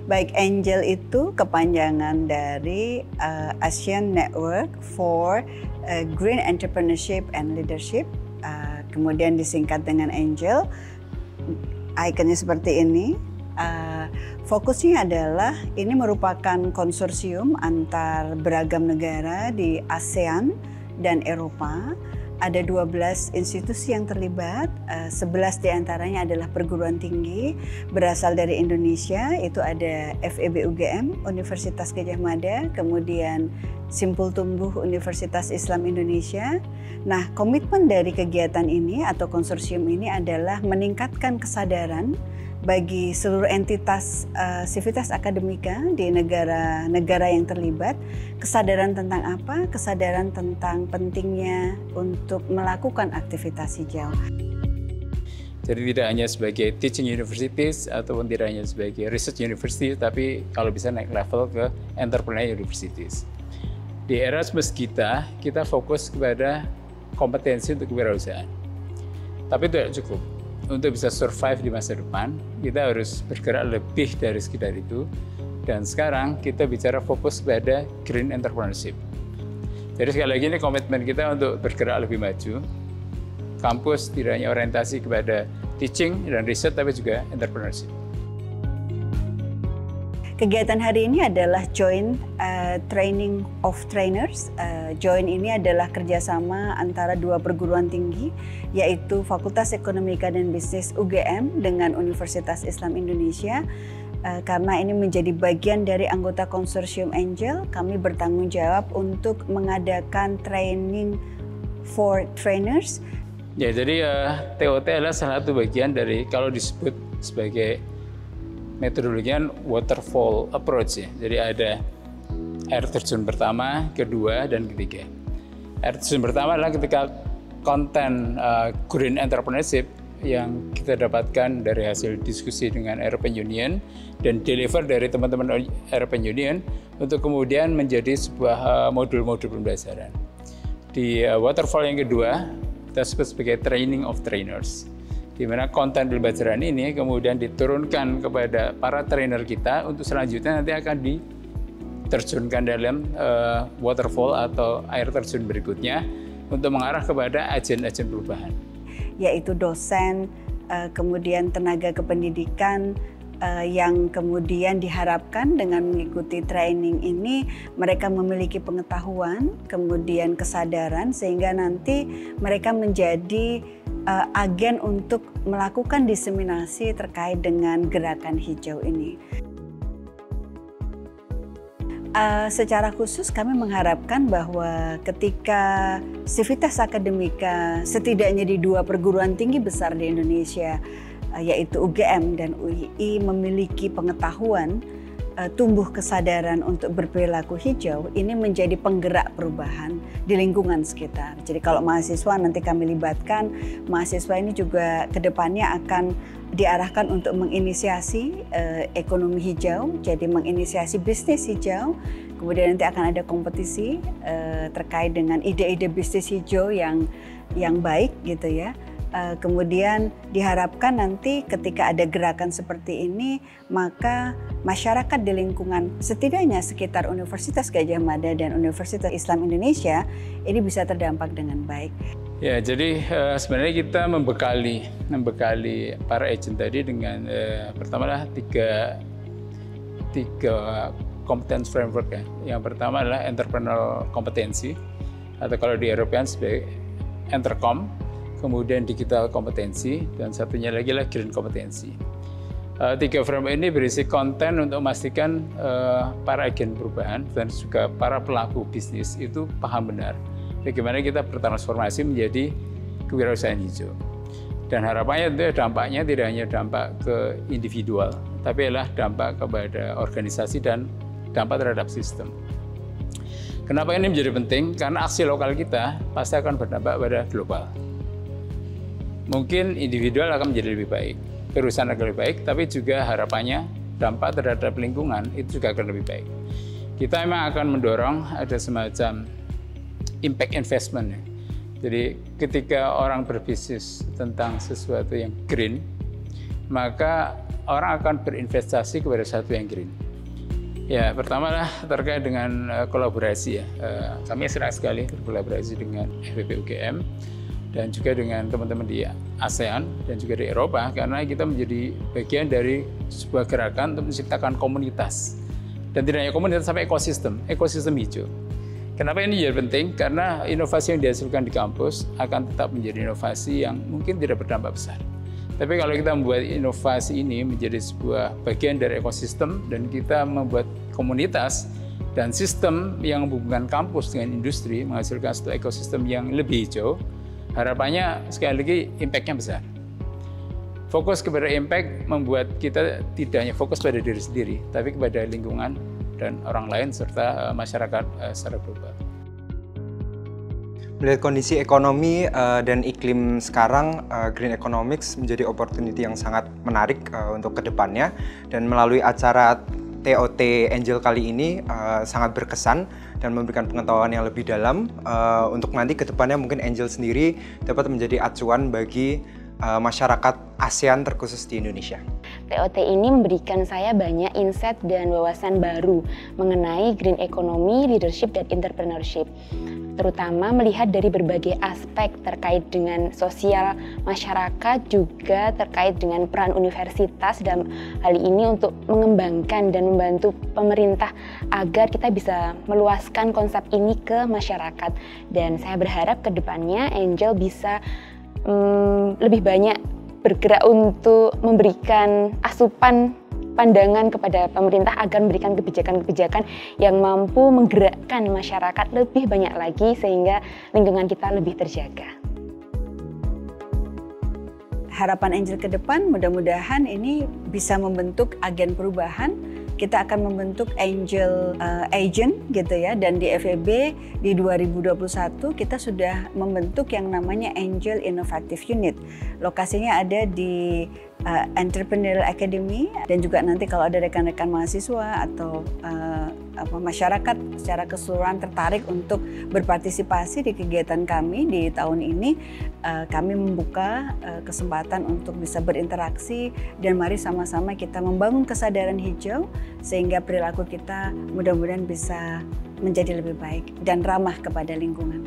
Baik, ANGEL itu kepanjangan dari Asian Network for Green Entrepreneurship and Leadership, kemudian disingkat dengan ANGEL. Ikonnya seperti ini. Fokusnya adalah ini merupakan konsorsium antar beragam negara di ASEAN dan Eropa. Ada 12 institusi yang terlibat, 11 diantaranya adalah perguruan tinggi berasal dari Indonesia, itu ada FEB UGM, Universitas Gadjah Mada, kemudian Simpul Tumbuh Universitas Islam Indonesia. Nah, komitmen dari kegiatan ini atau konsorsium ini adalah meningkatkan kesadaran bagi seluruh entitas sivitas akademika di negara-negara yang terlibat, kesadaran tentang apa? Kesadaran tentang pentingnya untuk melakukan aktivitas hijau. Jadi tidak hanya sebagai teaching universities ataupun tidak hanya sebagai research university, tapi kalau bisa naik level ke entrepreneur universities. Di Erasmus kita fokus kepada kompetensi untuk kewirausahaan. Tapi itu tidak cukup. Untuk bisa survive di masa depan, kita harus bergerak lebih dari sekedar itu. Dan sekarang kita bicara fokus pada green entrepreneurship. Jadi sekali lagi ini komitmen kita untuk bergerak lebih maju. Kampus tidak hanya orientasi kepada teaching dan riset, tapi juga entrepreneurship. Kegiatan hari ini adalah Joint Training of Trainers. Joint ini adalah kerjasama antara dua perguruan tinggi, yaitu Fakultas Ekonomika dan Bisnis UGM dengan Universitas Islam Indonesia. Karena ini menjadi bagian dari anggota konsorsium ANGEL, kami bertanggung jawab untuk mengadakan training for trainers. Ya, jadi TOT adalah salah satu bagian dari kalau disebut sebagai metodologinya waterfall approach ya. Jadi ada air terjun pertama, kedua, dan ketiga. Air terjun pertama adalah ketika konten green entrepreneurship yang kita dapatkan dari hasil diskusi dengan European Union dan deliver dari teman-teman European Union untuk kemudian menjadi sebuah modul-modul pembelajaran. Di waterfall yang kedua, kita sebut sebagai training of trainers, di mana konten pembelajaran ini kemudian diturunkan kepada para trainer kita untuk selanjutnya nanti akan diterjunkan dalam waterfall atau air terjun berikutnya untuk mengarah kepada agen-agen perubahan. Yaitu dosen, kemudian tenaga kependidikan, yang kemudian diharapkan dengan mengikuti training ini mereka memiliki pengetahuan, kemudian kesadaran sehingga nanti mereka menjadi agen untuk melakukan diseminasi terkait dengan gerakan hijau ini. Secara khusus kami mengharapkan bahwa ketika sivitas akademika setidaknya di dua perguruan tinggi besar di Indonesia, yaitu UGM dan UII memiliki pengetahuan, tumbuh kesadaran untuk berperilaku hijau, ini menjadi penggerak perubahan di lingkungan sekitar. Jadi kalau mahasiswa nanti kami libatkan, mahasiswa ini juga kedepannya akan diarahkan untuk menginisiasi ekonomi hijau, jadi menginisiasi bisnis hijau, kemudian nanti akan ada kompetisi terkait dengan ide-ide bisnis hijau yang baik gitu ya. Kemudian diharapkan nanti ketika ada gerakan seperti ini, maka masyarakat di lingkungan setidaknya sekitar Universitas Gadjah Mada dan Universitas Islam Indonesia ini bisa terdampak dengan baik. Ya, jadi sebenarnya kita membekali para agent tadi dengan pertama tiga competence framework ya. Yang pertama adalah entrepreneurial kompetensi atau kalau di Eropean sebagai Entercom. Kemudian digital kompetensi, dan satunya lagi adalah green kompetensi. Tiga framework ini berisi konten untuk memastikan para agen perubahan dan juga para pelaku bisnis itu paham benar bagaimana kita bertransformasi menjadi kewirausahaan hijau. Dan harapannya itu dampaknya tidak hanya dampak ke individual, tapi adalah dampak kepada organisasi dan dampak terhadap sistem. Kenapa ini menjadi penting? Karena aksi lokal kita pasti akan berdampak pada global. Mungkin individual akan menjadi lebih baik, perusahaan akan lebih baik, tapi juga harapannya dampak terhadap lingkungan itu juga akan lebih baik. Kita memang akan mendorong ada semacam impact investment. Jadi ketika orang berbisnis tentang sesuatu yang green, maka orang akan berinvestasi kepada satu yang green. Ya, pertama lah terkait dengan kolaborasi ya. Kami senang sekali berkolaborasi dengan FEB UGM dan juga dengan teman-teman di ASEAN dan juga di Eropa, karena kita menjadi bagian dari sebuah gerakan untuk menciptakan komunitas. Dan tidak hanya komunitas, sampai ekosistem hijau. Kenapa ini jadi penting? Karena inovasi yang dihasilkan di kampus akan tetap menjadi inovasi yang mungkin tidak berdampak besar. Tapi kalau kita membuat inovasi ini menjadi sebuah bagian dari ekosistem dan kita membuat komunitas dan sistem yang menghubungkan kampus dengan industri, menghasilkan satu ekosistem yang lebih hijau, harapannya sekali lagi impact-nya besar. Fokus kepada impact membuat kita tidak hanya fokus pada diri sendiri, tapi kepada lingkungan dan orang lain serta masyarakat secara global. Melihat kondisi ekonomi dan iklim sekarang, Green Economics menjadi opportunity yang sangat menarik untuk kedepannya. Dan melalui acara TOT Angel kali ini sangat berkesan dan memberikan pengetahuan yang lebih dalam untuk nanti kedepannya mungkin Angel sendiri dapat menjadi acuan bagi masyarakat ASEAN terkhusus di Indonesia. TOT ini memberikan saya banyak insight dan wawasan baru mengenai green economy, leadership, dan entrepreneurship. Terutama melihat dari berbagai aspek terkait dengan sosial masyarakat, juga terkait dengan peran universitas dalam hal ini untuk mengembangkan dan membantu pemerintah agar kita bisa meluaskan konsep ini ke masyarakat. Dan saya berharap ke depannya Angel bisa lebih banyak bergerak untuk memberikan asupan pandangan kepada pemerintah agar memberikan kebijakan-kebijakan yang mampu menggerakkan masyarakat lebih banyak lagi sehingga lingkungan kita lebih terjaga. Harapan Angel ke depan mudah-mudahan ini bisa membentuk agen perubahan. Kita akan membentuk Angel Agent gitu ya, dan di FEB di 2021 kita sudah membentuk yang namanya Angel Innovative Unit. Lokasinya ada di Entrepreneurial Academy, dan juga nanti kalau ada rekan-rekan mahasiswa atau masyarakat secara keseluruhan tertarik untuk berpartisipasi di kegiatan kami di tahun ini, kami membuka kesempatan untuk bisa berinteraksi, dan mari sama-sama kita membangun kesadaran hijau sehingga perilaku kita mudah-mudahan bisa menjadi lebih baik dan ramah kepada lingkungan.